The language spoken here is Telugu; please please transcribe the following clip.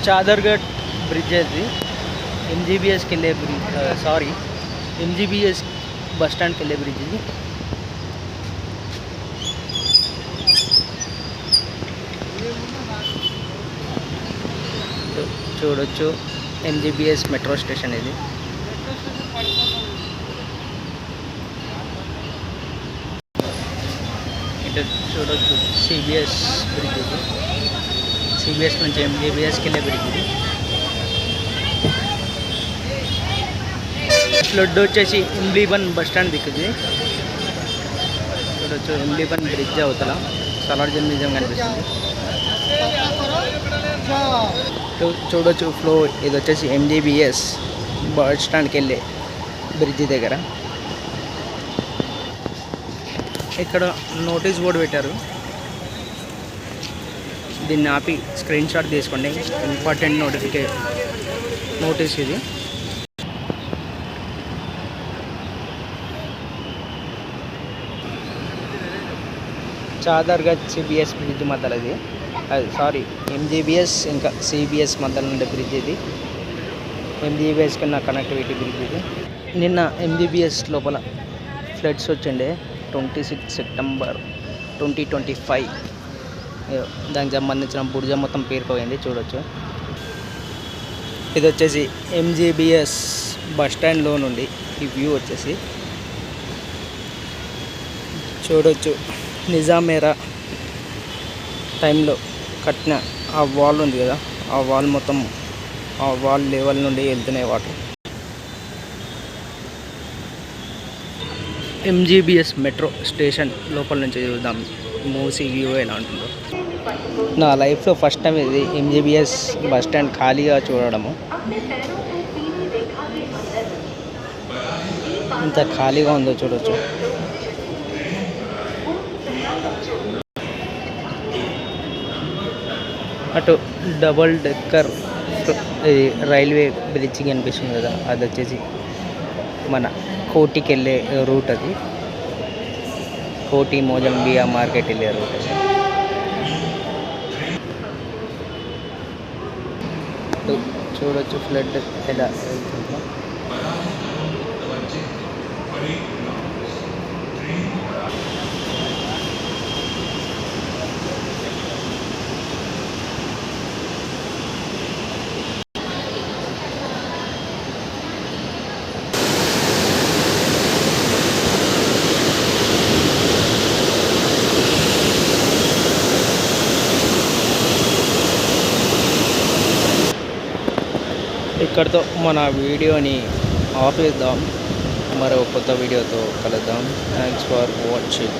చాదర్ఘట్ బ్రిడ్జ్ అది ఎంజీబీఎస్కి వెళ్ళే బ్రిడ్జ్, సారీ ఎంజీబీఎస్ బస్ స్టాండ్కి వెళ్ళే బ్రిడ్జ్ ఇది. చూడొచ్చు ఎంజీబీఎస్ మెట్రో స్టేషన్ ఇది. ఇటు చూడొచ్చు సిబిఎస్ బ్రిడ్జ్ ఇది. సిబిఎస్ నుంచి ఎంజీబీఎస్కి వెళ్ళే బ్రిడ్జ్ ఇది. ఫ్లడ్ వచ్చేసి ఇమ్లీబన్ బస్ స్టాండ్ దిక్కుది. చూడొచ్చు ఇమ్లీబన్ బ్రిడ్జ్ అవతల సలార్జన్ మ్యూజియం కనిపిస్తుంది. చూడొచ్చు ఫ్లో, ఇది వచ్చేసి ఎంజీబీఎస్ బస్ స్టాండ్కి వెళ్ళే బ్రిడ్జ్ దగ్గర. ఇక్కడ నోటీస్ బోర్డు పెట్టారు, దీన్ని ఆపి స్క్రీన్ షాట్ తీసుకోండి. ఇంపార్టెంట్ నోటీస్ ఇది. చాదర్ఘట్ సిబిఎస్ బ్రిడ్జ్ మధ్యలో ఇది, సారీ ఎంజీబీఎస్ ఇంకా సిబిఎస్ మధ్యలో ఉండే బ్రిడ్జ్ ఇది. ఎంజీబీఎస్ కన్నా కనెక్టివిటీ బ్రిడ్జ్ ఇది. నిన్న ఎంజీబీఎస్ లోపల ఫ్లడ్స్ వచ్చిండే 26 సెప్టెంబర్ 2025. దానికి సంబంధించిన బుర్జ మొత్తం పేరుకోయింది. చూడొచ్చు ఇది వచ్చేసి ఎంజీబీఎస్ బస్ స్టాండ్లో నుండి ఈ వ్యూ వచ్చేసి చూడొచ్చు. నిజామేరా టైంలో కట్టిన ఆ వాల్ ఉంది కదా, ఆ వాల్ మొత్తం, ఆ వాల్ లెవెల్ నుండి వెళ్తున్నాయి వాటర్. ఎంజీబీఎస్ మెట్రో స్టేషన్ లోపల నుంచి చూద్దాం మూసీ వ్యూ ఎలా ఉంటుందో. నా లైఫ్లో ఫస్ట్ టైం ఇది ఎంజీబీఎస్ బస్ స్టాండ్ ఖాళీగా చూడడము. ఇంత ఖాళీగా ఉందో చూడొచ్చు. అటు డబల్ డెక్కర్ రైల్వే బ్రిడ్జ్ కనిపిస్తుంది కదా, అది వచ్చేసి మన కోటికి వెళ్ళే రూట్. అది కోటి మోజంబియా మార్కెట్ వెళ్ళే రూట్ అది. చూడొచ్చు ఫ్లడ్ ఎలా వెళ్తుందో. ఇక్కడితో మన వీడియోని ఆపేద్దాం. మరో కొత్త వీడియోతో కలుద్దాం. Thanks for watching.